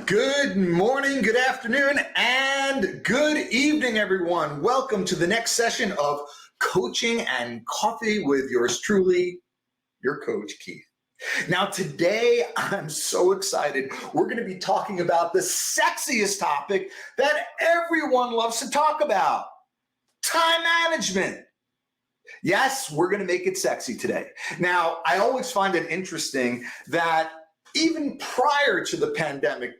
Good morning, good afternoon, and good evening, everyone. Welcome to the next session of Coaching and Coffee with yours truly, your coach, Keith. Now, today, I'm so excited. We're going to be talking about the sexiest topic that everyone loves to talk about, time management. Yes, we're going to make it sexy today. Now, I always find it interesting that even prior to the pandemic,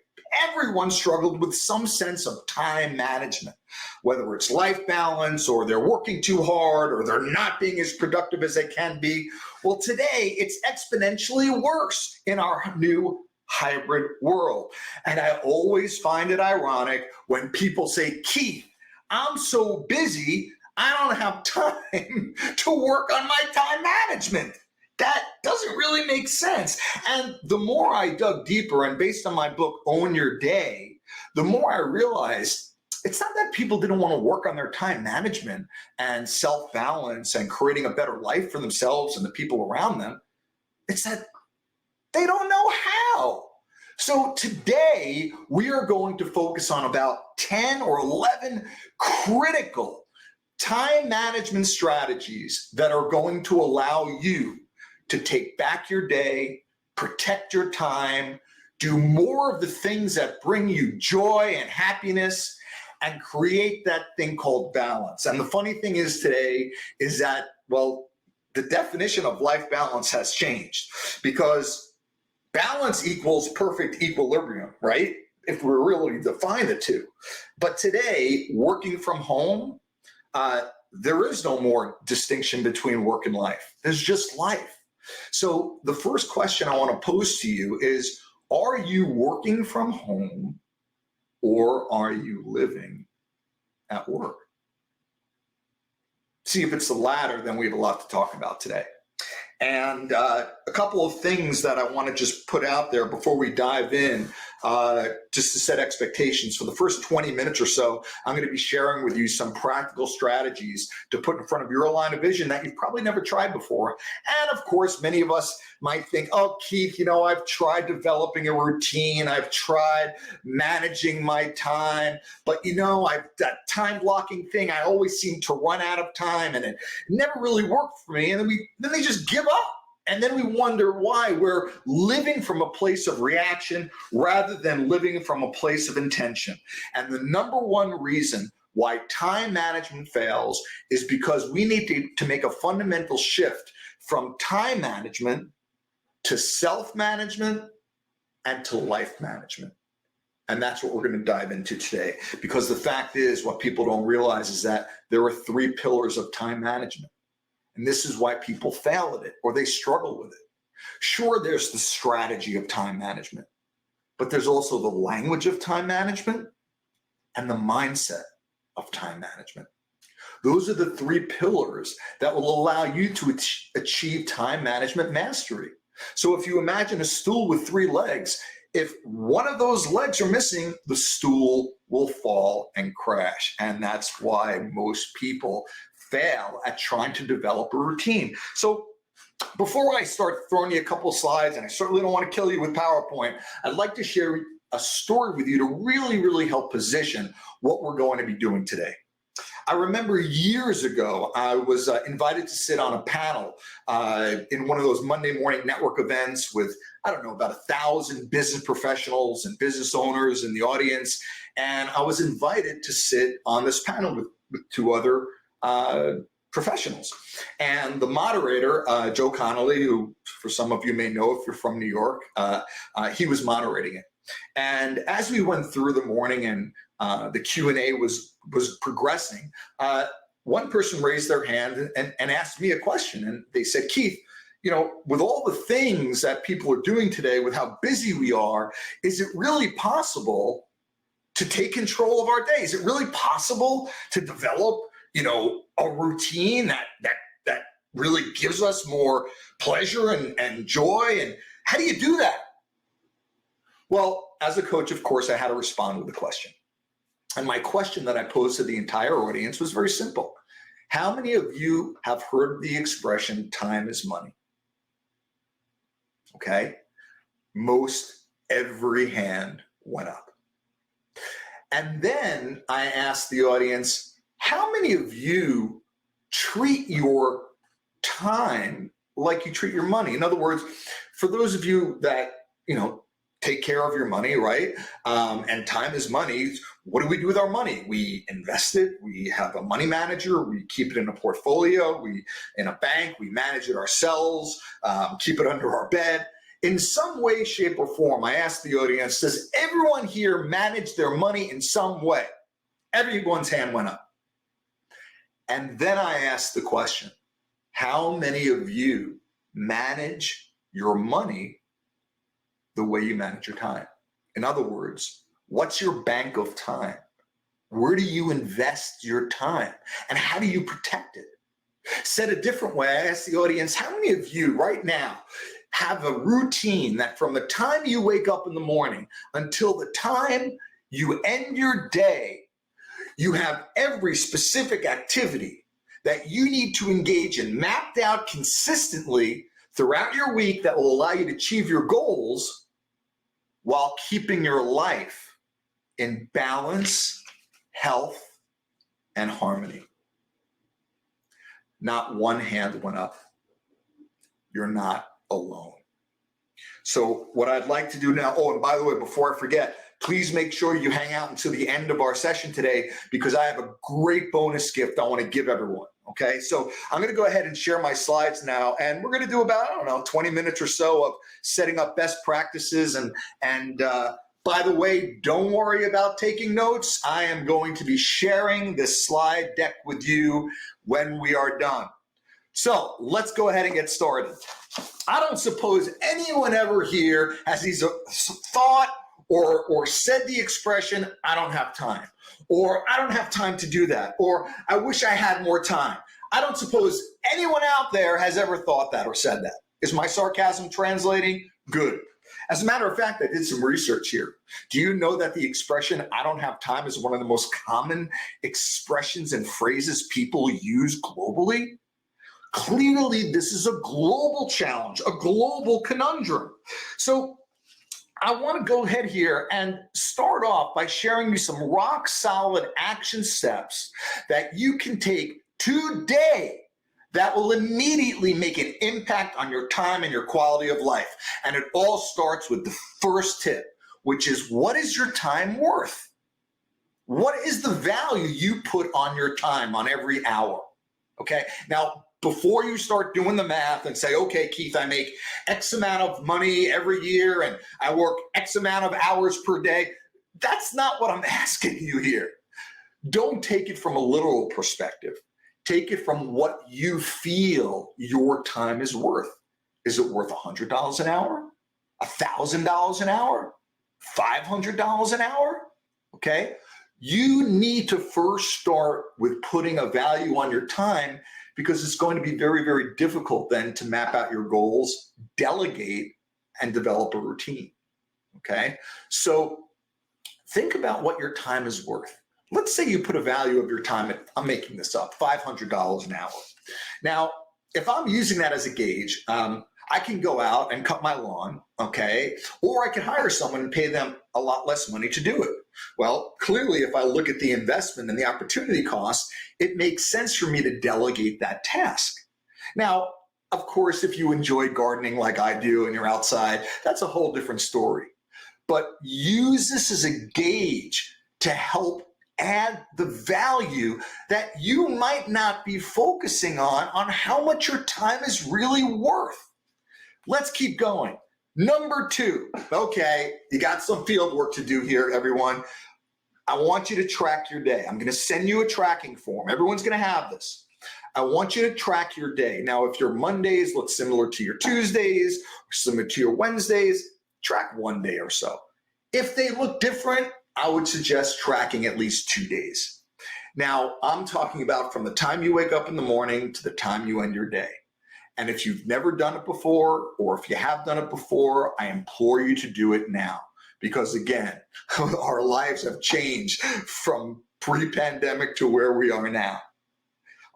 everyone struggled with some sense of time management, whether it's life balance or they're working too hard or they're not being as productive as they can be. Well, today it's exponentially worse in our new hybrid world. And I always find it ironic when people say, Keith, I'm so busy, I don't have time to work on my time management. That doesn't really make sense. And the more I dug deeper, and based on my book, Own Your Day, the more I realized it's not that people didn't want to work on their time management and self-balance and creating a better life for themselves and the people around them. It's that they don't know how. So today, we are going to focus on about 10 or 11 critical time management strategies that are going to allow you to take back your day, protect your time, do more of the things that bring you joy and happiness, and create that thing called balance. And the funny thing is today is that, well, the definition of life balance has changed because balance equals perfect equilibrium, right? If we really define the two. But today, working from home, there is no more distinction between work and life. There's just life. So the first question I want to pose to you is, are you working from home or are you living at work? See, if it's the latter, then we have a lot to talk about today. And a couple of things that I want to just put out there before we dive in, just to set expectations. For the first 20 minutes or so, I'm going to be sharing with you some practical strategies to put in front of your line of vision that you've probably never tried before. And of course, many of us might think, oh, Keith, I've tried developing a routine. I've tried managing my time. But, I've that time blocking thing, I always seem to run out of time and it never really worked for me. And then they just give up. And then we wonder why we're living from a place of reaction rather than living from a place of intention. And the number one reason why time management fails is because we need to make a fundamental shift from time management to self-management and to life management. And that's what we're going to dive into today. Because the fact is, what people don't realize is that there are 3 pillars of time management. And this is why people fail at it or they struggle with it. Sure, there's the strategy of time management, but there's also the language of time management and the mindset of time management. Those are the 3 pillars that will allow you to achieve time management mastery. So if you imagine a stool with 3 legs, if one of those legs are missing, the stool will fall and crash. And that's why most people fail at trying to develop a routine. So before I start throwing you a couple of slides, and I certainly don't want to kill you with PowerPoint, I'd like to share a story with you to really, really help position what we're going to be doing today. I remember years ago, I was invited to sit on a panel in one of those Monday morning network events with, about 1,000 business professionals and business owners in the audience. And I was invited to sit on this panel with 2 other professionals. And the moderator, Joe Connolly, who for some of you may know if you're from New York, he was moderating it. And as we went through the morning and the Q&A was progressing, one person raised their hand and asked me a question. And they said, Keith, with all the things that people are doing today, with how busy we are, is it really possible to take control of our day? Is it really possible to develop a routine that really gives us more pleasure and joy? And how do you do that? Well, as a coach, of course, I had to respond with a question. And my question that I posed to the entire audience was very simple. How many of you have heard the expression, time is money? Okay. Most every hand went up. And then I asked the audience, how many of you treat your time like you treat your money? In other words, for those of you that, take care of your money, right? And time is money. What do we do with our money? We invest it. We have a money manager. We keep it in a portfolio. We in a bank. We manage it ourselves. Keep it under our bed. In some way, shape, or form, I asked the audience, does everyone here manage their money in some way? Everyone's hand went up. And then I asked the question, how many of you manage your money the way you manage your time? In other words, what's your bank of time? Where do you invest your time? And how do you protect it? Said a different way, I asked the audience, how many of you right now have a routine that from the time you wake up in the morning until the time you end your day, you have every specific activity that you need to engage in mapped out consistently throughout your week that will allow you to achieve your goals while keeping your life in balance, health, and harmony? Not one hand went up. You're not alone. So what I'd like to do now, and by the way, before I forget, please make sure you hang out until the end of our session today, because I have a great bonus gift I want to give everyone. Okay, so I'm going to go ahead and share my slides now, and we're going to do about, 20 minutes or so of setting up best practices. And by the way, don't worry about taking notes. I am going to be sharing this slide deck with you when we are done. So let's go ahead and get started. I don't suppose anyone ever here has either thought or said the expression, I don't have time, or I don't have time to do that, or I wish I had more time. I don't suppose anyone out there has ever thought that or said that. Is my sarcasm translating? Good. As a matter of fact, I did some research here. Do you know that the expression, I don't have time, is one of the most common expressions and phrases people use globally? Clearly, this is a global challenge, a global conundrum. So I want to go ahead here and start off by sharing you some rock solid action steps that you can take today that will immediately make an impact on your time and your quality of life. And it all starts with the first tip, which is, what is your time worth? What is the value you put on your time on every hour? Okay, now, before you start doing the math and say, okay, Keith, I make X amount of money every year and I work X amount of hours per day, that's not what I'm asking you here. Don't take it from a literal perspective. Take it from what you feel your time is worth. Is it worth $100 an hour? $1,000 an hour? $500 an hour? Okay? You need to first start with putting a value on your time, because it's going to be very, very difficult then to map out your goals, delegate, and develop a routine, okay? So think about what your time is worth. Let's say you put a value of your time at, I'm making this up, $500 an hour. Now, if I'm using that as a gauge, I can go out and cut my lawn, okay? Or I can hire someone and pay them a lot less money to do it. Well, clearly, if I look at the investment and the opportunity cost, it makes sense for me to delegate that task. Now, of course, if you enjoy gardening like I do and you're outside, that's a whole different story. But use this as a gauge to help add the value that you might not be focusing on how much your time is really worth. Let's keep going. Number 2, okay, you got some field work to do here, everyone. I want you to track your day. I'm going to send you a tracking form. Everyone's going to have this. I want you to track your day. Now, if your Mondays look similar to your Tuesdays, or similar to your Wednesdays, track one day or so. If they look different, I would suggest tracking at least 2 days. Now, I'm talking about from the time you wake up in the morning to the time you end your day. And if you've never done it before, or if you have done it before, I implore you to do it now. Because again, our lives have changed from pre-pandemic to where we are now.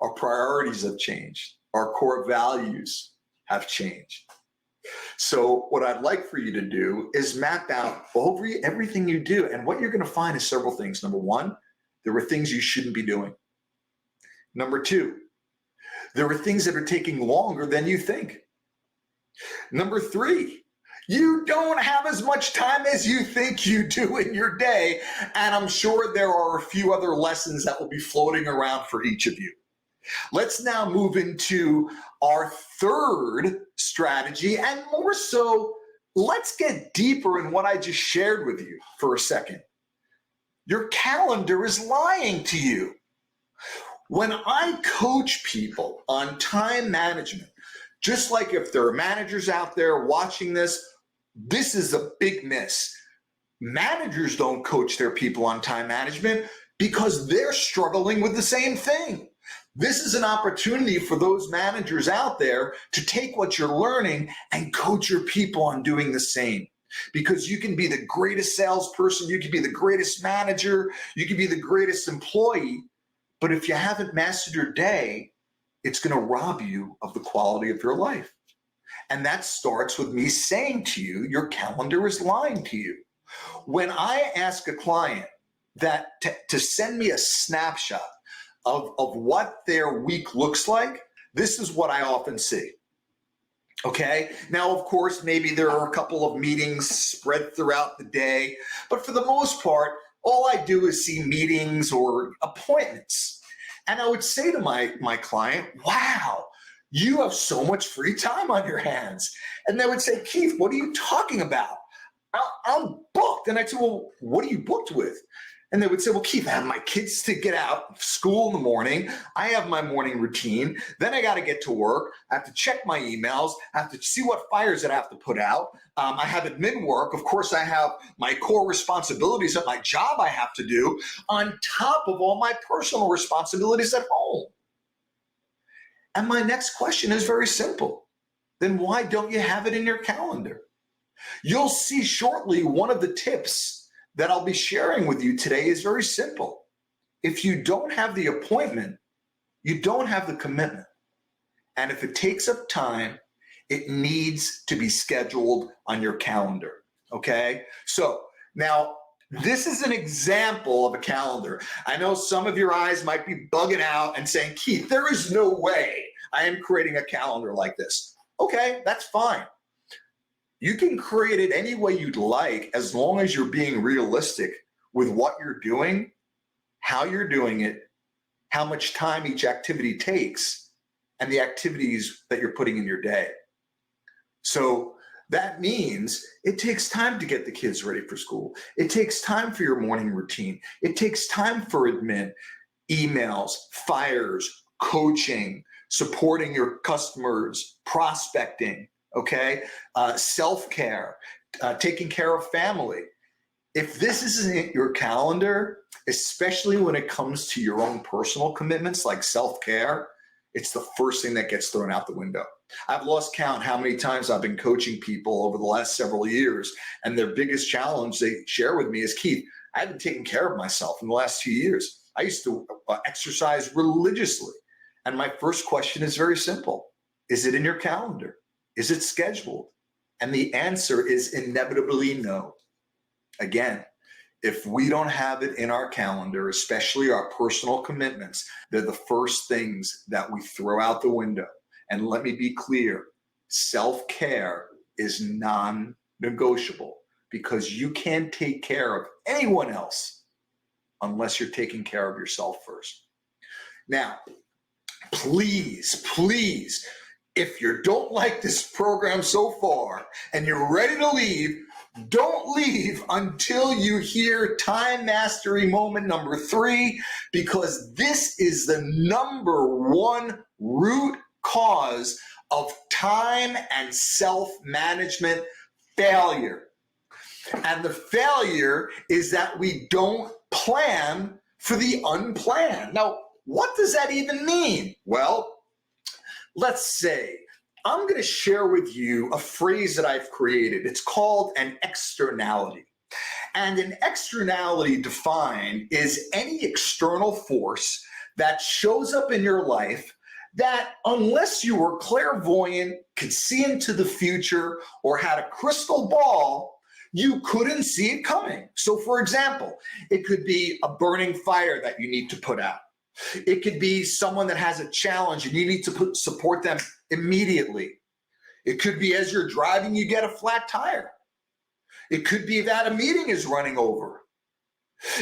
Our priorities have changed. Our core values have changed. So what I'd like for you to do is map out over everything you do. And what you're going to find is several things. Number one, there are things you shouldn't be doing. Number two, there are things that are taking longer than you think. Number three, you don't have as much time as you think you do in your day. And I'm sure there are a few other lessons that will be floating around for each of you. Let's now move into our third strategy, and more so, let's get deeper in what I just shared with you for a second. Your calendar is lying to you. When I coach people on time management, just like if there are managers out there watching this, this is a big miss. Managers don't coach their people on time management because they're struggling with the same thing. This is an opportunity for those managers out there to take what you're learning and coach your people on doing the same. Because you can be the greatest salesperson, you can be the greatest manager, you can be the greatest employee, but if you haven't mastered your day, it's going to rob you of the quality of your life. And that starts with me saying to you, your calendar is lying to you. When I ask a client that to send me a snapshot of what their week looks like, this is what I often see. Okay, now of course, maybe there are a couple of meetings spread throughout the day, but for the most part, all I do is see meetings or appointments. And I would say to my client, wow, you have so much free time on your hands. And they would say, Keith, what are you talking about? I'm booked. And I'd say, well, what are you booked with? And they would say, well, Keith, I have my kids to get out of school in the morning. I have my morning routine. Then I got to get to work. I have to check my emails. I have to see what fires that I have to put out. I have admin work. Of course, I have my core responsibilities at my job I have to do on top of all my personal responsibilities at home. And my next question is very simple. Then why don't you have it in your calendar? You'll see shortly one of the tips that I'll be sharing with you today is very simple. If you don't have the appointment, you don't have the commitment. And if it takes up time, it needs to be scheduled on your calendar, okay? So now, this is an example of a calendar. I know some of your eyes might be bugging out and saying, Keith, there is no way I am creating a calendar like this. Okay, that's fine. You can create it any way you'd like as long as you're being realistic with what you're doing, how you're doing it, how much time each activity takes, and the activities that you're putting in your day. So that means it takes time to get the kids ready for school. It takes time for your morning routine. It takes time for admin, emails, fires, coaching, supporting your customers, prospecting, okay? Self-care, taking care of family. If this isn't your calendar, especially when it comes to your own personal commitments like self-care, it's the first thing that gets thrown out the window. I've lost count how many times I've been coaching people over the last several years, and their biggest challenge they share with me is, Keith, I haven't taken care of myself in the last 2 years. I used to exercise religiously. And my first question is very simple. Is it in your calendar? Is it scheduled? And the answer is inevitably no. Again, if we don't have it in our calendar, especially our personal commitments, they're the first things that we throw out the window. And let me be clear, self-care is non-negotiable because you can't take care of anyone else unless you're taking care of yourself first. Now, please, if you don't like this program so far and you're ready to leave, don't leave until you hear time mastery moment number 3, because this is the #1 root cause of time and self-management failure. And the failure is that we don't plan for the unplanned. Now, what does that even mean? Well, let's say I'm going to share with you a phrase that I've created. It's called an externality. And an externality defined is any external force that shows up in your life that unless you were clairvoyant, could see into the future, or had a crystal ball, you couldn't see it coming. So for example, it could be a burning fire that you need to put out. It could be someone that has a challenge and you need to support them immediately. It could be as you're driving, you get a flat tire. It could be that a meeting is running over.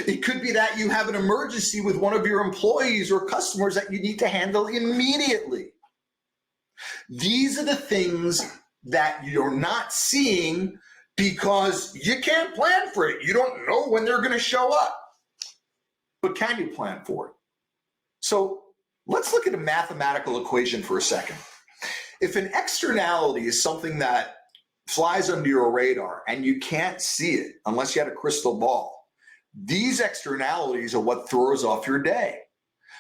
It could be that you have an emergency with one of your employees or customers that you need to handle immediately. These are the things that you're not seeing because you can't plan for it. You don't know when they're going to show up. But can you plan for it? So let's look at a mathematical equation for a second. If an externality is something that flies under your radar and you can't see it unless you had a crystal ball, these externalities are what throws off your day.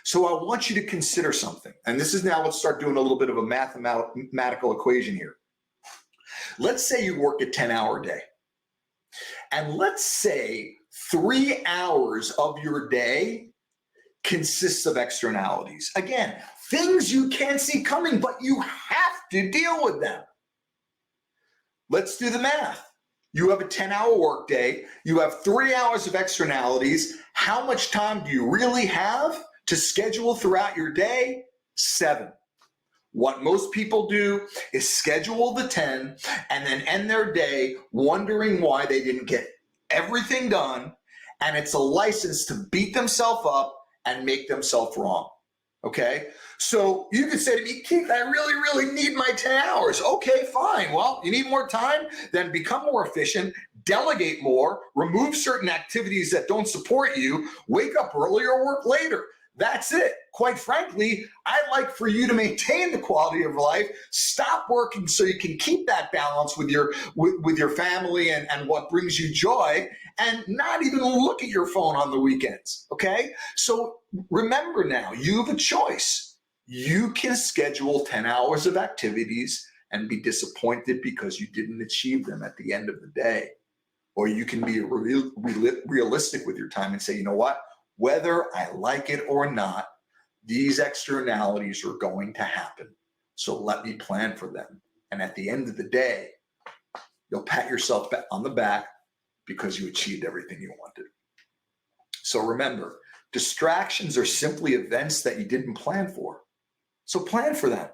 So I want you to consider something. And this is now, let's start doing a little bit of a mathematical equation here. Let's say you work a 10-hour day. And let's say 3 hours of your day consists of externalities. Again, things you can't see coming, but you have to deal with them. Let's do the math. You have a 10-hour workday. You have 3 hours of externalities. How much time do you really have to schedule throughout your day? 7. What most people do is schedule the 10 and then end their day wondering why they didn't get everything done. And it's a license to beat themselves up and make themselves wrong. Okay? So you could say to me, Keith, I really need my 10 hours. Okay, fine. Well, you need more time? Then become more efficient, delegate more, remove certain activities that don't support you, wake up earlier or work later. That's it. Quite frankly, I'd like for you to maintain the quality of life, stop working so you can keep that balance with your family and what brings you joy, and not even look at your phone on the weekends, okay? So remember now, you have a choice. You can schedule 10 hours of activities and be disappointed because you didn't achieve them at the end of the day. Or you can be realistic with your time and say, you know what? Whether I like it or not, these externalities are going to happen. So let me plan for them. And at the end of the day, you'll pat yourself on the back because you achieved everything you wanted. So remember, distractions are simply events that you didn't plan for. So plan for them.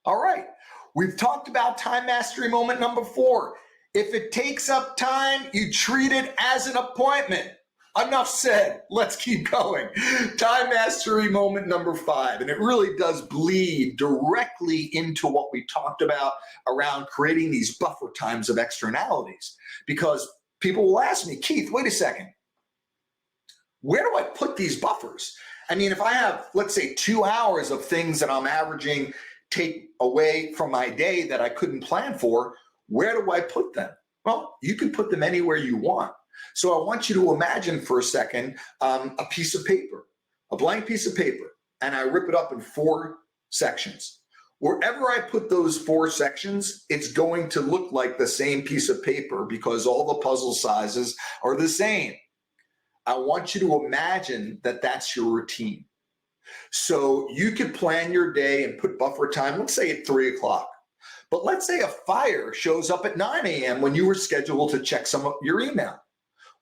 All right. We've talked about time mastery moment number 4. If it takes up time, you treat it as an appointment. Enough said. Let's keep going. Time mastery moment number 5. And it really does bleed directly into what we talked about around creating these buffer times of externalities. Because people will ask me, Keith, wait a second. Where do I put these buffers? I mean, if I have, let's say, 2 hours of things that I'm averaging take away from my day that I couldn't plan for, where do I put them? Well, you can put them anywhere you want. So I want you to imagine for a second a piece of paper, a blank piece of paper, and I rip it up in 4 sections. Wherever I put those 4 sections, it's going to look like the same piece of paper because all the puzzle sizes are the same. I want you to imagine that that's your routine. So you could plan your day and put buffer time, let's say at 3 o'clock. But let's say a fire shows up at 9 a.m. when you were scheduled to check some of your email.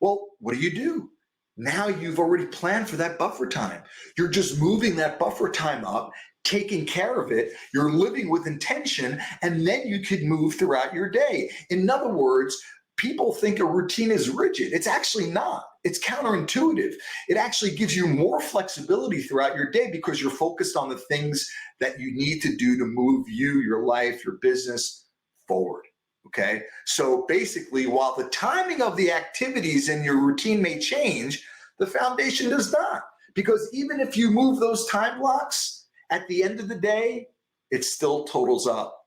Well, what do? Now you've already planned for that buffer time. You're just moving that buffer time up, taking care of it. You're living with intention, and then you could move throughout your day. In other words, people think a routine is rigid. It's actually not. It's counterintuitive. It actually gives you more flexibility throughout your day because you're focused on the things that you need to do to move you, your life, your business forward. Okay, so basically, while the timing of the activities in your routine may change, the foundation does not. Because even if you move those time blocks, at the end of the day, it still totals up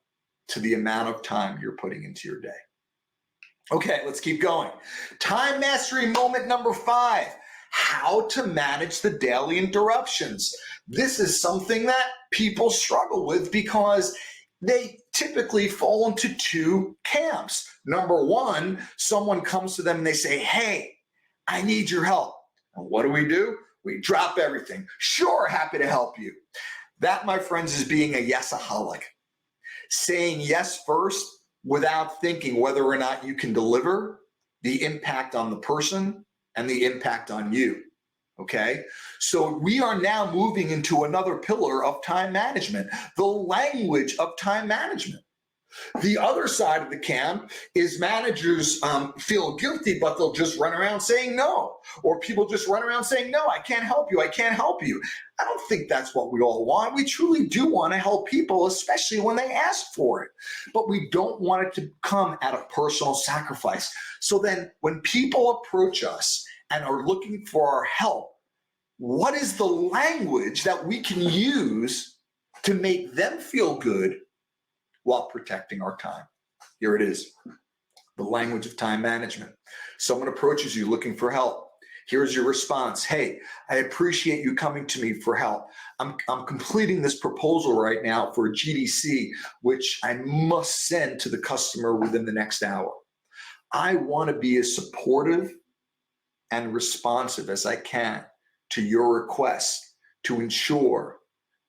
to the amount of time you're putting into your day. Okay, let's keep going. Time mastery moment number 5, how to manage the daily interruptions. This is something that people struggle with because they typically fall into 2 camps. Number 1, someone comes to them and they say, hey, I need your help. And what do? We drop everything. Sure, happy to help you. That, my friends, is being a yes-aholic. Saying yes first without thinking whether or not you can deliver, the impact on the person and the impact on you. Okay, so we are now moving into another pillar of time management, the language of time management. The other side of the camp is managers feel guilty, but they'll just run around saying no. Or people just run around saying, no, I can't help you. I can't help you. I don't think that's what we all want. We truly do want to help people, especially when they ask for it. But we don't want it to come at a personal sacrifice. So then when people approach us and are looking for our help, what is the language that we can use to make them feel good while protecting our time? Here it is, the language of time management. Someone approaches you looking for help. Here's your response. Hey, I appreciate you coming to me for help. I'm completing this proposal right now for a GDC, which I must send to the customer within the next hour. I want to be as supportive and responsive as I can to your request to ensure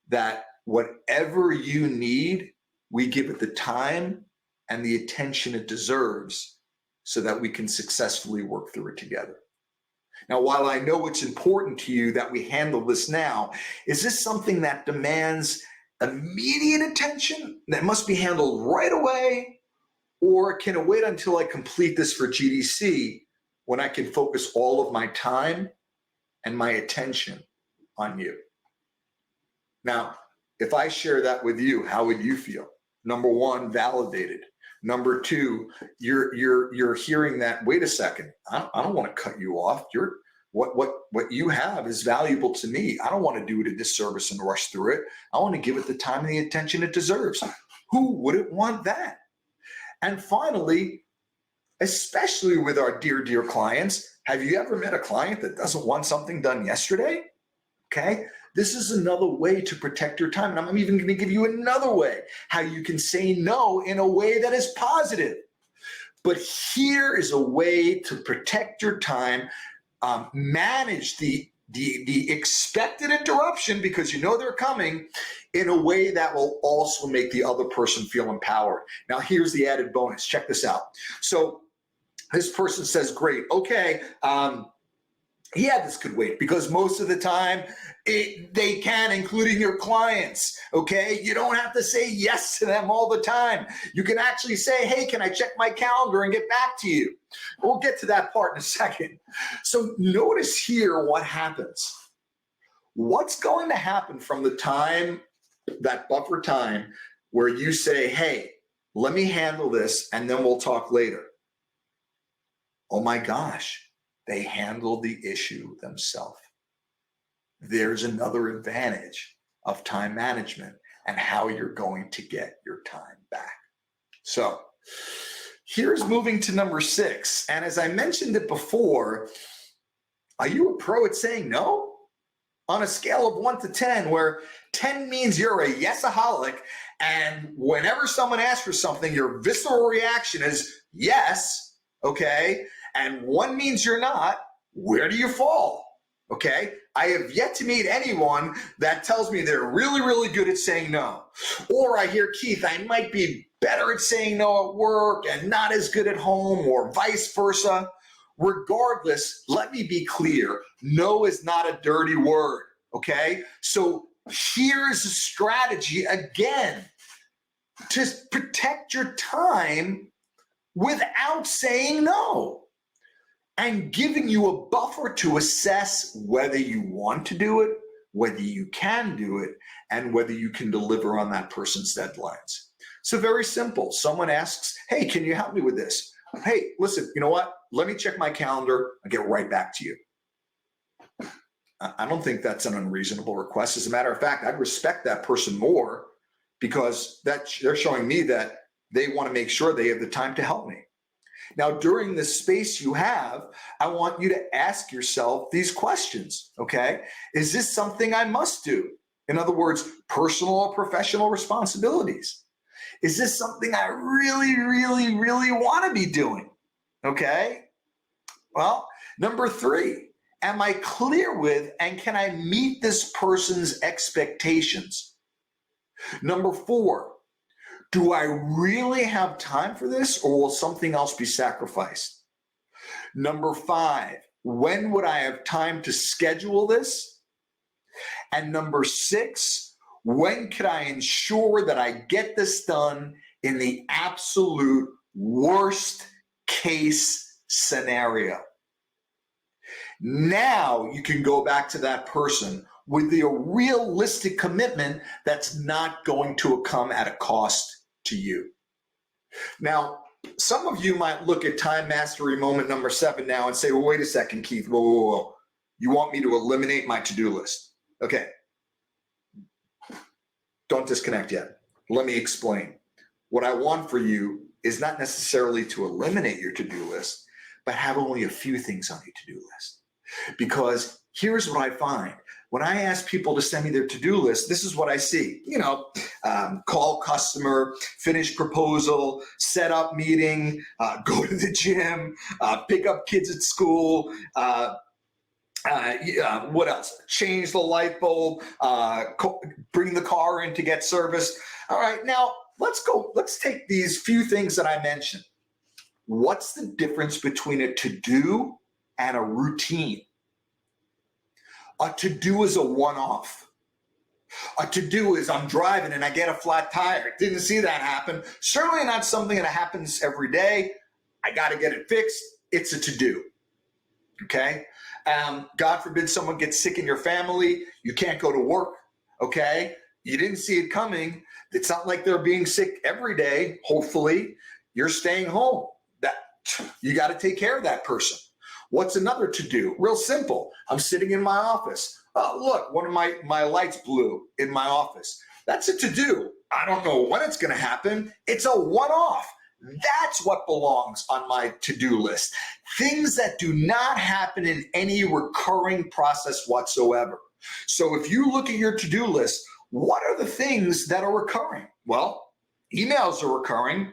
that whatever you need, we give it the time and the attention it deserves so that we can successfully work through it together. Now, while I know it's important to you that we handle this now, is this something that demands immediate attention that must be handled right away? Or can it wait until I complete this for GDC when I can focus all of my time and my attention on you? Now, if I share that with you, how would you feel? Number one, validated. Number two, you're hearing that, wait a second, I don't want to cut you off. What you have is valuable to me. I don't want to do it a disservice and rush through it. I want to give it the time and the attention it deserves. Who wouldn't want that? And finally, especially with our dear clients, have you ever met a client that doesn't want something done yesterday? Okay, this is another way to protect your time. And I'm even going to give you another way how you can say no in a way that is positive. But here is a way to protect your time, manage the expected interruption because you know they're coming in a way that will also make the other person feel empowered. Now, here's the added bonus. Check this out. So this person says, great, okay, yeah, this could wait because most of the time they can, including your clients, okay? You don't have to say yes to them all the time. You can actually say, hey, can I check my calendar and get back to you? We'll get to that part in a second. So notice here what happens. What's going to happen from the time, that buffer time, where you say, hey, let me handle this and then we'll talk later. Oh my gosh. They handle the issue themselves. There's another advantage of time management and how you're going to get your time back. So here's moving to number 6. And as I mentioned it before, are you a pro at saying no? On a scale of 1 to 10, where 10 means you're a yes-aholic, and whenever someone asks for something, your visceral reaction is yes, okay? And 1 means you're not, where do you fall? Okay, I have yet to meet anyone that tells me they're really good at saying no. Or I hear, Keith, I might be better at saying no at work and not as good at home, or vice versa. Regardless, let me be clear, no is not a dirty word, okay? So here's a strategy, again, to protect your time without saying no, and giving you a buffer to assess whether you want to do it, whether you can do it, and whether you can deliver on that person's deadlines. So very simple. Someone asks, hey, can you help me with this? Hey, listen, you know what? Let me check my calendar and get right back to you. I don't think that's an unreasonable request. As a matter of fact, I'd respect that person more because they're showing me that they want to make sure they have the time to help me. Now, during the space you have, I want you to ask yourself these questions, okay? Is this something I must do? In other words, personal or professional responsibilities. Is this something I really want to be doing, okay? Well, number 3, am I clear with and can I meet this person's expectations? Number 4, do I really have time for this, or will something else be sacrificed? Number 5, when would I have time to schedule this? And number 6, when could I ensure that I get this done in the absolute worst case scenario? Now you can go back to that person with the realistic commitment that's not going to come at a cost to you. Now, some of you might look at time mastery moment number 7 now and say, well, wait a second, Keith, whoa. You want me to eliminate my to-do list? Okay. Don't disconnect yet. Let me explain. What I want for you is not necessarily to eliminate your to-do list, but have only a few things on your to-do list. Because here's what I find. When I ask people to send me their to-do list, this is what I see. Call customer, finish proposal, set up meeting, go to the gym, pick up kids at school, what else? Change the light bulb, bring the car in to get serviced. All right, now let's take these few things that I mentioned. What's the difference between a to-do and a routine? A to-do is a one-off. A to-do is I'm driving and I get a flat tire. Didn't see that happen. Certainly not something that happens every day. I got to get it fixed. It's a to-do. Okay? God forbid someone gets sick in your family. You can't go to work. Okay? You didn't see it coming. It's not like they're being sick every day. Hopefully, you're staying home. You got to take care of that person. What's another to do? Real simple. I'm sitting in my office. Oh, look, one of my lights blew in my office. That's a to do. I don't know when it's going to happen. It's a one-off. That's what belongs on my to-do list. Things that do not happen in any recurring process whatsoever. So if you look at your to-do list, what are the things that are recurring? Well, emails are recurring.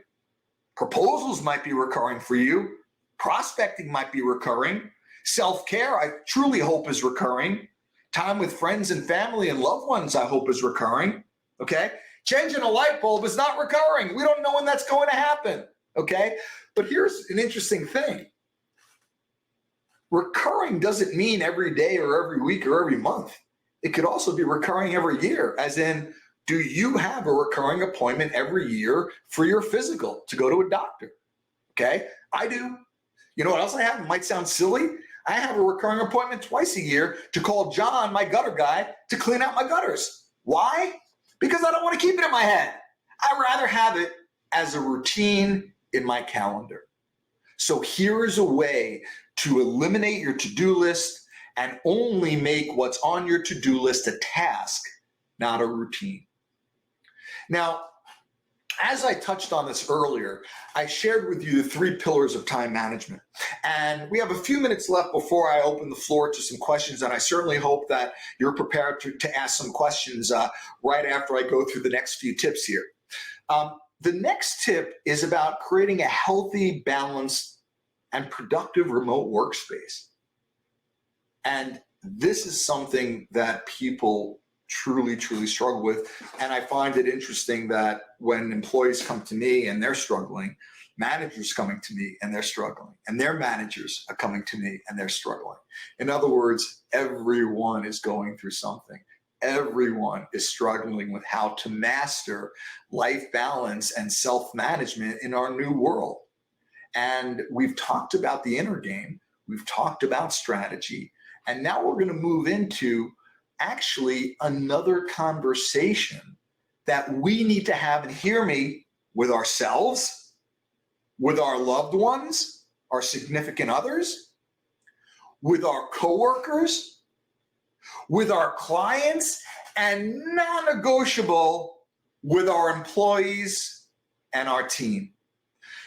Proposals might be recurring for you. Prospecting might be recurring. Self-care, I truly hope, is recurring. Time with friends and family and loved ones, I hope, is recurring. Okay? Changing a light bulb is not recurring. We don't know when that's going to happen. Okay? But here's an interesting thing. Recurring doesn't mean every day or every week or every month. It could also be recurring every year, as in, do you have a recurring appointment every year for your physical to go to a doctor? Okay? I do. You know what else I have? It might sound silly. I have a recurring appointment twice a year to call John, my gutter guy, to clean out my gutters. Why? Because I don't want to keep it in my head. I'd rather have it as a routine in my calendar. So here is a way to eliminate your to-do list and only make what's on your to-do list a task, not a routine. Now, as I touched on this earlier, I shared with you the 3 pillars of time management. And we have a few minutes left before I open the floor to some questions, and I certainly hope that you're prepared to ask some questions right after I go through the next few tips here. The next tip is about creating a healthy, balanced, and productive remote workspace. And this is something that people truly struggle with. And I find it interesting that when employees come to me and they're struggling, managers coming to me and they're struggling, and their managers are coming to me and they're struggling. In other words, everyone is going through something. Everyone is struggling with how to master life balance and self-management in our new world. And we've talked about the inner game. We've talked about strategy. And now we're going to move into actually another conversation that we need to have, and hear me, with ourselves, with our loved ones, our significant others, with our coworkers, with our clients, and non-negotiable with our employees and our team.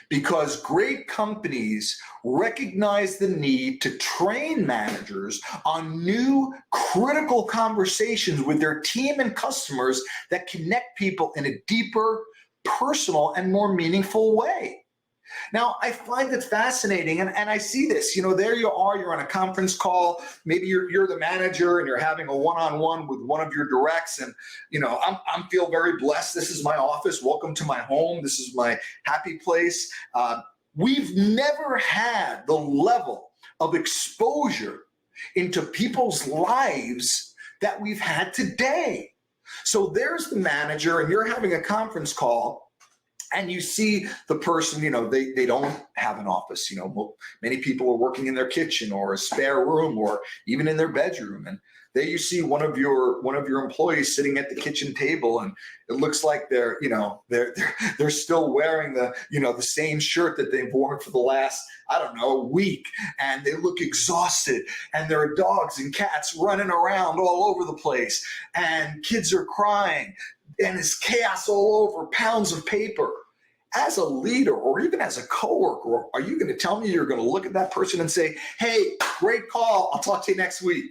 Because great companies recognize the need to train managers on new critical conversations with their team and customers that connect people in a deeper, personal, and more meaningful way. Now, I find it fascinating, and I see this. There you are, you're on a conference call. Maybe you're the manager and you're having a one-on-one with one of your directs. And, I'm feel very blessed. This is my office. Welcome to my home. This is my happy place. We've never had the level of exposure into people's lives that we've had today. So there's the manager, and you're having a conference call, and you see the person, they don't have an office. Many people are working in their kitchen or a spare room or even in their bedroom. And there you see one of your employees sitting at the kitchen table, and it looks like they're still wearing the same shirt that they've worn for the last, week, and they look exhausted, and there are dogs and cats running around all over the place, and kids are crying, and it's chaos all over, pounds of paper. As a leader or even as a coworker, are you going to tell me you're going to look at that person and say, hey, great call, I'll talk to you next week?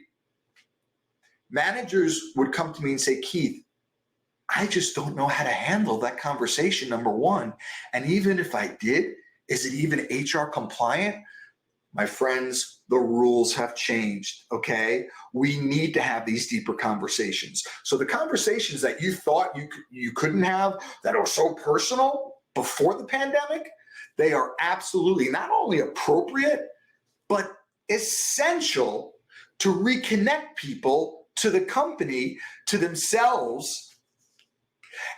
Managers would come to me and say, Keith, I just don't know how to handle that conversation, number one. And even if I did, is it even HR compliant? My friends, the rules have changed, okay? We need to have these deeper conversations. So the conversations that you thought you couldn't have, that are so personal before the pandemic, they are absolutely not only appropriate, but essential to reconnect people to the company, to themselves,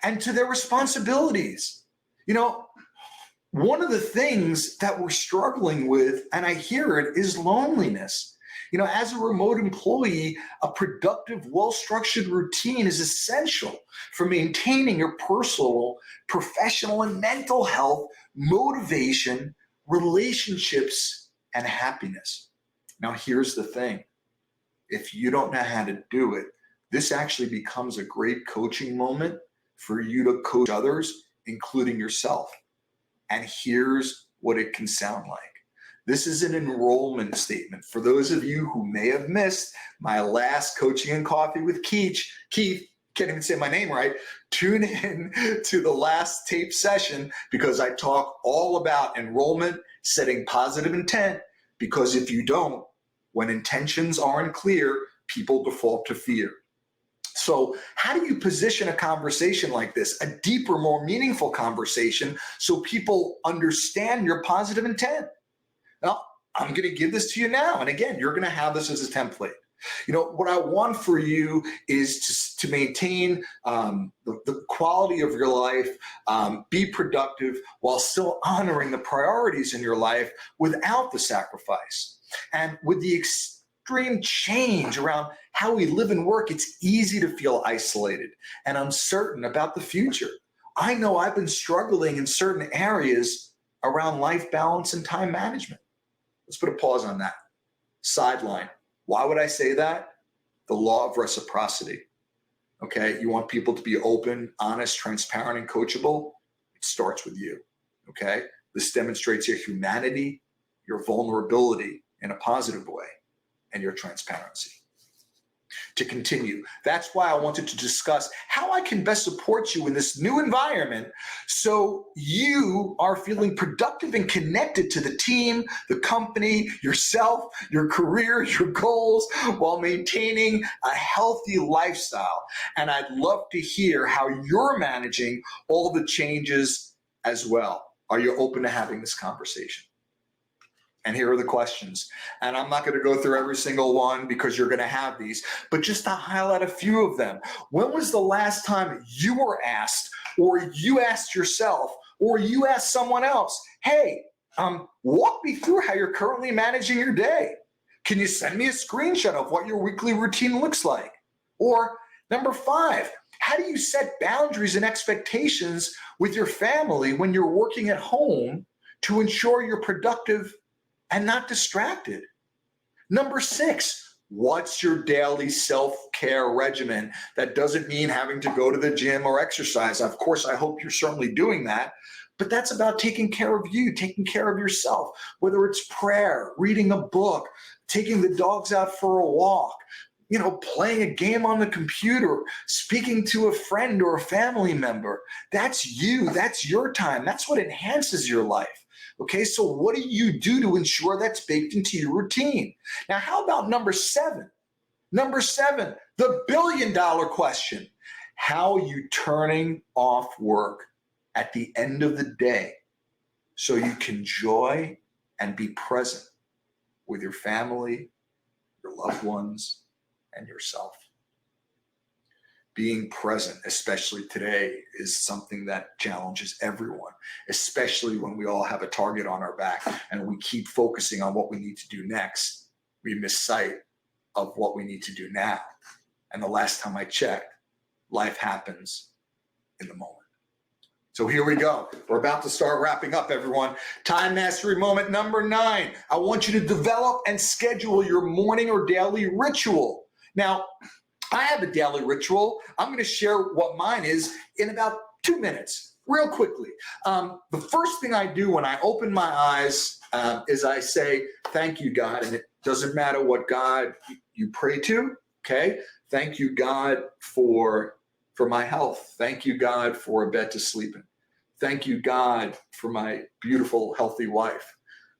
and to their responsibilities. One of the things that we're struggling with, and I hear it, is loneliness. As a remote employee, a productive, well-structured routine is essential for maintaining your personal, professional, and mental health, motivation, relationships, and happiness. Now, here's the thing. If you don't know how to do it, this actually becomes a great coaching moment for you to coach others, including yourself. And here's what it can sound like. This is an enrollment statement. For those of you who may have missed my last Coaching and Coffee with Keith, can't even say my name right, tune in to the last tape session, because I talk all about enrollment, setting positive intent, because if you don't, when intentions aren't clear, people default to fear. So how do you position a conversation like this, a deeper, more meaningful conversation, so people understand your positive intent? Now, I'm going to give this to you now. And again, you're going to have this as a template. What I want for you is to maintain the quality of your life, be productive while still honoring the priorities in your life without the sacrifice. And with the extreme change around how we live and work, it's easy to feel isolated and uncertain about the future. I know I've been struggling in certain areas around life balance and time management. Let's put a pause on that. Sideline. Why would I say that? The law of reciprocity. Okay, you want people to be open, honest, transparent, and coachable? It starts with you. Okay, this demonstrates your humanity, your vulnerability in a positive way, and your transparency. To continue, that's why I wanted to discuss how I can best support you in this new environment so you are feeling productive and connected to the team, the company, yourself, your career, your goals, while maintaining a healthy lifestyle. And I'd love to hear how you're managing all the changes as well. Are you open to having this conversation? And here are the questions. And I'm not going to go through every single one because you're going to have these, but just to highlight a few of them. When was the last time you were asked, or you asked yourself, or you asked someone else, hey, walk me through how you're currently managing your day? Can you send me a screenshot of what your weekly routine looks like? Or number 5, how do you set boundaries and expectations with your family when you're working at home to ensure you're productive and not distracted? Number 6, what's your daily self-care regimen? That doesn't mean having to go to the gym or exercise. Of course, I hope you're certainly doing that, but that's about taking care of you, taking care of yourself, whether it's prayer, reading a book, taking the dogs out for a walk, playing a game on the computer, speaking to a friend or a family member. That's you, that's your time. That's what enhances your life. Okay, so what do you do to ensure that's baked into your routine? Now, how about number seven? Number seven, the billion-dollar question. How are you turning off work at the end of the day so you can enjoy and be present with your family, your loved ones, and yourself? Being present, especially today, is something that challenges everyone, especially when we all have a target on our back and we keep focusing on what we need to do next. We miss sight of what we need to do now. And the last time I checked, life happens in the moment. So here we go. We're about to start wrapping up, everyone. Time mastery moment number 9. I want you to develop and schedule your morning or daily ritual. Now, I have a daily ritual. I'm going to share what mine is in about 2 minutes, real quickly. The first thing I do when I open my eyes is I say, thank you, God. And it doesn't matter what God you pray to, okay? Thank you, God, for my health. Thank you, God, for a bed to sleep in. Thank you, God, for my beautiful, healthy wife.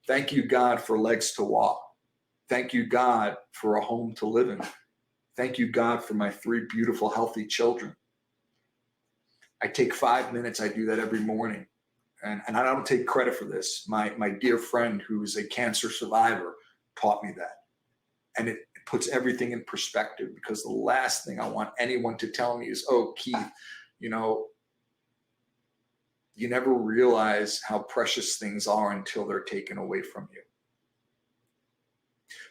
Thank you, God, for legs to walk. Thank you, God, for a home to live in. Thank you, God, for my 3 beautiful, healthy children. I take 5 minutes. I do that every morning. And I don't take credit for this. My dear friend who is a cancer survivor taught me that. And it puts everything in perspective, because the last thing I want anyone to tell me is, oh, Keith, you never realize how precious things are until they're taken away from you.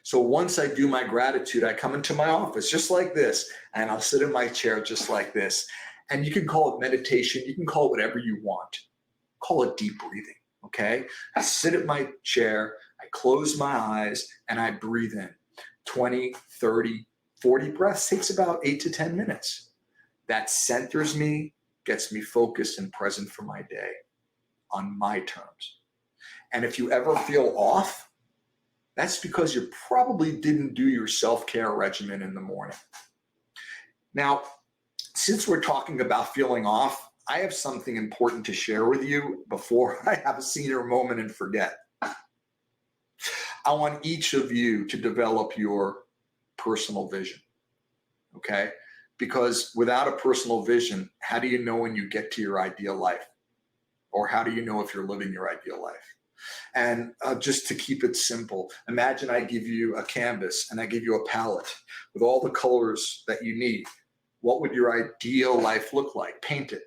So once I do my gratitude, I come into my office just like this, and I'll sit in my chair just like this. And you can call it meditation. You can call it whatever you want. Call it deep breathing, okay? I sit at my chair, I close my eyes, and I breathe in. 20, 30, 40 breaths. Takes about 8 to 10 minutes. That centers me, gets me focused and present for my day on my terms. And if you ever feel off, that's because you probably didn't do your self-care regimen in the morning. Now, since we're talking about feeling off, I have something important to share with you before I have a senior moment and forget. I want each of you to develop your personal vision, okay? Because without a personal vision, how do you know when you get to your ideal life? Or how do you know if you're living your ideal life? And just to keep it simple, imagine I give you a canvas and I give you a palette with all the colors that you need. What would your ideal life look like? Paint it.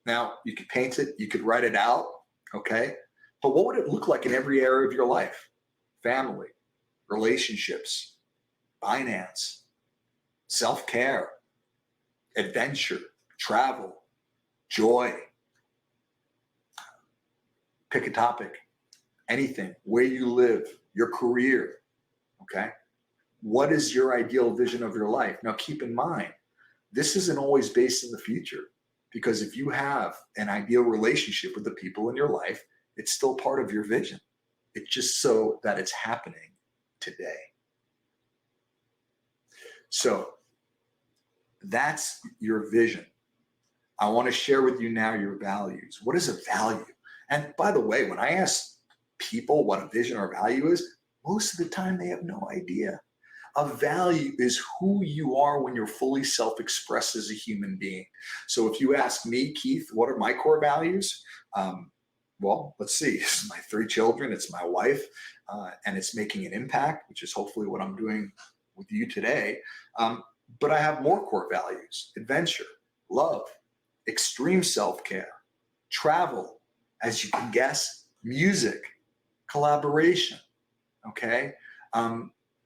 Now, you could paint it, you could write it out, okay? But what would it look like in every area of your life? Family, relationships, finance, self-care, adventure, travel, joy. Pick a topic, anything, where you live, your career, okay? What is your ideal vision of your life? Now, keep in mind, this isn't always based in the future, because if you have an ideal relationship with the people in your life, it's still part of your vision. It's just so that it's happening today. So that's your vision. I want to share with you now your values. What is a value? And by the way, when I ask people what a vision or value is, most of the time they have no idea. A value is who you are when you're fully self-expressed as a human being. So if you ask me, Keith, what are my core values? Well, let's see. It's my 3 children, it's my wife, and it's making an impact, which is hopefully what I'm doing with you today. But I have more core values: adventure, love, extreme self-care, travel, as you can guess, music, collaboration, okay?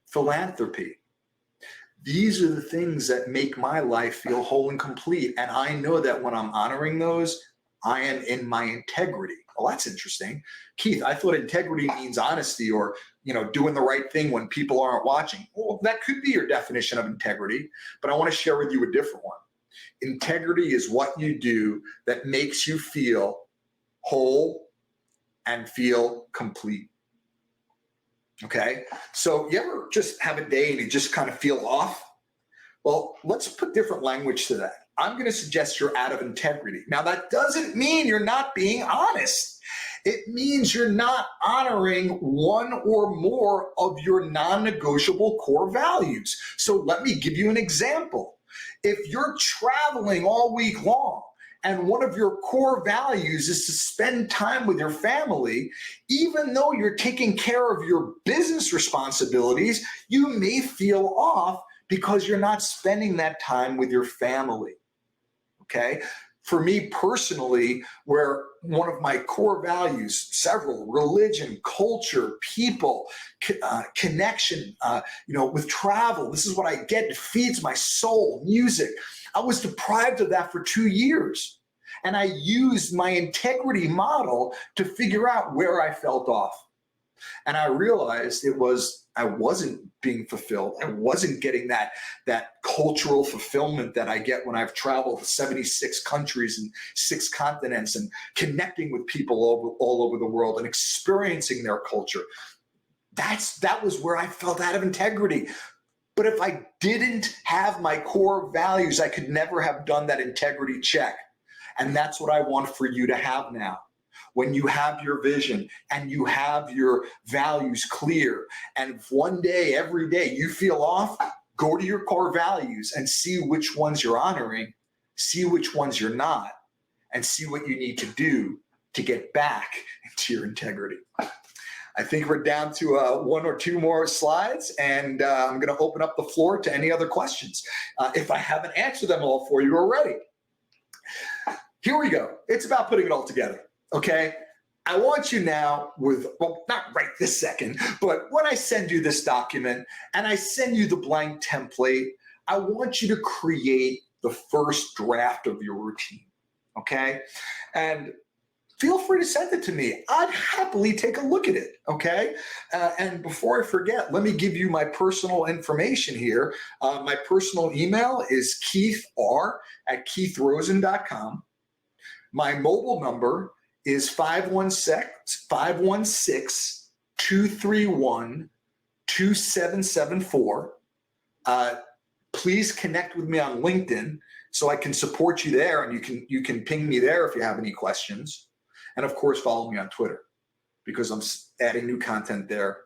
Philanthropy. These are the things that make my life feel whole and complete. And I know that when I'm honoring those, I am in my integrity. Oh, that's interesting. Keith, I thought integrity means honesty or, doing the right thing when people aren't watching. Well, that could be your definition of integrity, but I want to share with you a different one. Integrity is what you do that makes you feel whole and feel complete. Okay, so you ever just have a day and you just kind of feel off? Well, let's put different language to that. I'm going to suggest you're out of integrity. Now, that doesn't mean you're not being honest. It means you're not honoring one or more of your non-negotiable core values. So let me give you an example. If you're traveling all week long and one of your core values is to spend time with your family, even though you're taking care of your business responsibilities, you may feel off because you're not spending that time with your family. Okay? For me personally, where one of my core values, several, religion, culture, people, connection, with travel, this is what I get. It feeds my soul, music. I was deprived of that for 2 years. And I used my integrity model to figure out where I felt off. And I realized I wasn't being fulfilled. I wasn't getting that cultural fulfillment that I get when I've traveled to 76 countries and 6 continents and connecting with people all over the world and experiencing their culture. That was where I felt out of integrity. But if I didn't have my core values, I could never have done that integrity check. And that's what I want for you to have now. When you have your vision and you have your values clear, and if one day, every day, you feel off, go to your core values and see which ones you're honoring, see which ones you're not, and see what you need to do to get back into your integrity. I think we're down to 1 or 2 more slides, and I'm going to open up the floor to any other questions if I haven't answered them all for you already. Here we go. It's about putting it all together. Okay, I want you now not right this second, but when I send you this document and I send you the blank template, I want you to create the first draft of your routine, okay? And feel free to send it to me. I'd happily take a look at it, okay? And before I forget, let me give you my personal information here. My personal email is keithr@keithrosen.com. My mobile number is 516-231-2774. Please connect with me on LinkedIn so I can support you there, and you can ping me there if you have any questions. And of course, follow me on Twitter because I'm adding new content there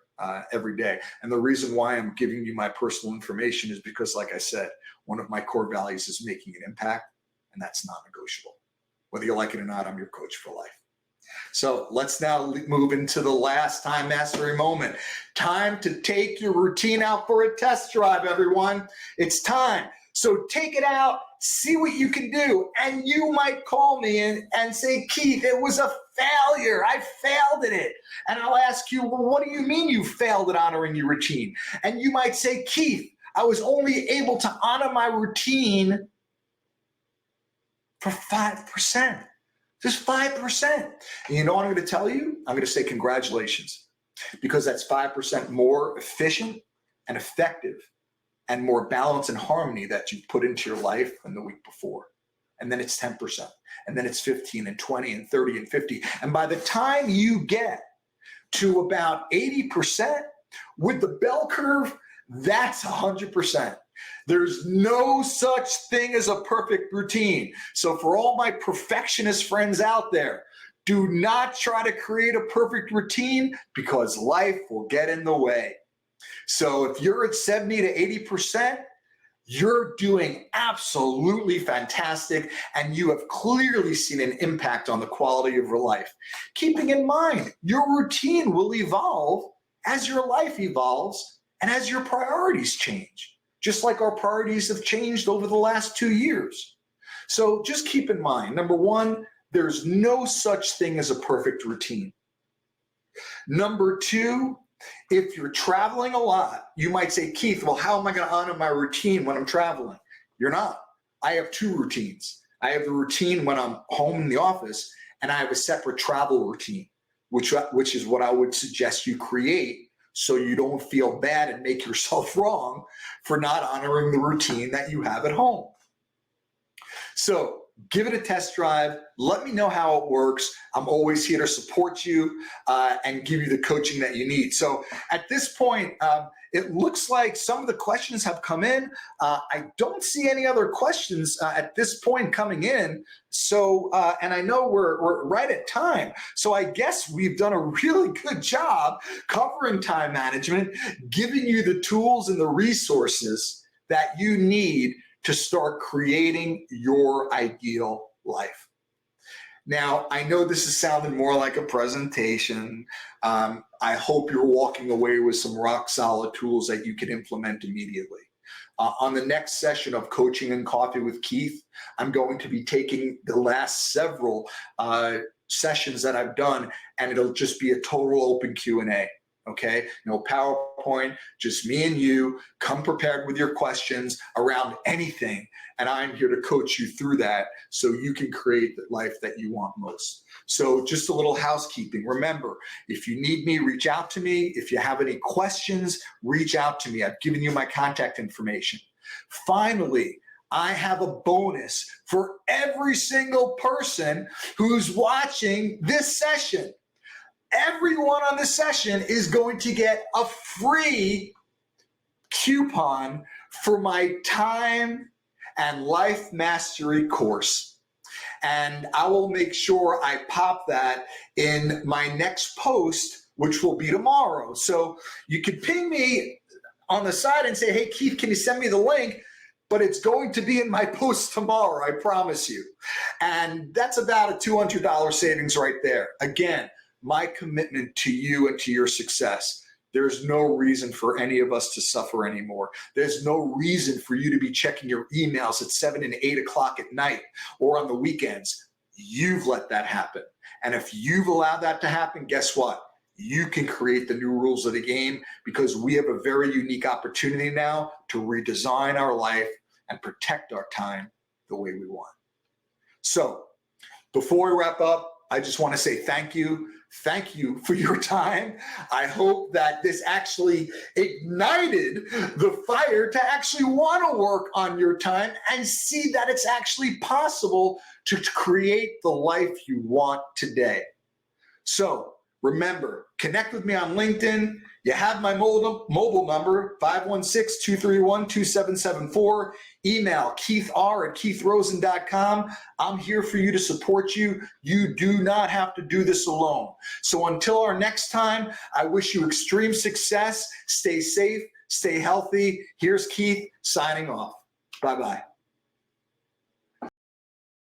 every day. And the reason why I'm giving you my personal information is because, like I said, one of my core values is making an impact, and that's non-negotiable. Whether you like it or not, I'm your coach for life. So let's now move into the last time mastery moment. Time to take your routine out for a test drive, everyone. It's time. So take it out, see what you can do. And you might call me and say, Keith, it was a failure. I failed at it. And I'll ask you, well, what do you mean you failed at honoring your routine? And you might say, Keith, I was only able to honor my routine for 5%. Just 5%. And you know what I'm going to tell you? I'm going to say congratulations, because that's 5% more efficient and effective and more balance and harmony that you put into your life than the week before. And then it's 10%. And then it's 15 and 20 and 30 and 50. And by the time you get to about 80% with the bell curve, that's 100%. There's no such thing as a perfect routine. So for all my perfectionist friends out there, do not try to create a perfect routine, because life will get in the way. So if you're at 70 to 80%, you're doing absolutely fantastic, and you have clearly seen an impact on the quality of your life. Keeping in mind, your routine will evolve as your life evolves and as your priorities change, just like our priorities have changed over the last 2 years. So just keep in mind, number one, there's no such thing as a perfect routine. Number two, if you're traveling a lot, you might say, Keith, well, how am I going to honor my routine when I'm traveling? You're not. I have 2 routines. I have the routine when I'm home in the office, and I have a separate travel routine, which is what I would suggest you create, so you don't feel bad and make yourself wrong for not honoring the routine that you have at home. So give it a test drive. Let me know how it works. I'm always here to support you and give you the coaching that you need. So at this point, it looks like some of the questions have come in. I don't see any other questions at this point coming in. So, and I know we're right at time. So I guess we've done a really good job covering time management, giving you the tools and the resources that you need to start creating your ideal life. Now, I know this is sounding more like a presentation. I hope you're walking away with some rock solid tools that you can implement immediately. On the next session of Coaching and Coffee with Keith, I'm going to be taking the last several sessions that I've done, and it'll just be a total open Q&A. Okay, no PowerPoint, just me and you. Come prepared with your questions around anything, and I'm here to coach you through that so you can create the life that you want most. So just a little housekeeping. Remember, if you need me, reach out to me. If you have any questions, reach out to me. I've given you my contact information. Finally, I have a bonus for every single person who's watching this session. Everyone on this session is going to get a free coupon for my time and life mastery course. And I will make sure I pop that in my next post, which will be tomorrow. So you can ping me on the side and say, hey, Keith, can you send me the link? But it's going to be in my post tomorrow, I promise you. And that's about a $200 savings right there. Again, my commitment to you and to your success. There's no reason for any of us to suffer anymore. There's no reason for you to be checking your emails at 7 and 8 o'clock at night or on the weekends. You've let that happen. And if you've allowed that to happen, guess what? You can create the new rules of the game, because we have a very unique opportunity now to redesign our life and protect our time the way we want. So before we wrap up, I just want to say thank you. Thank you for your time. I hope that this actually ignited the fire to actually want to work on your time and see that it's actually possible to create the life you want today. So remember, connect with me on LinkedIn. You have my mobile number, 516-231-2774. Email keithr@keithrosen.com. I'm here for you to support you. You do not have to do this alone. So until our next time, I wish you extreme success. Stay safe, stay healthy. Here's Keith signing off. Bye-bye.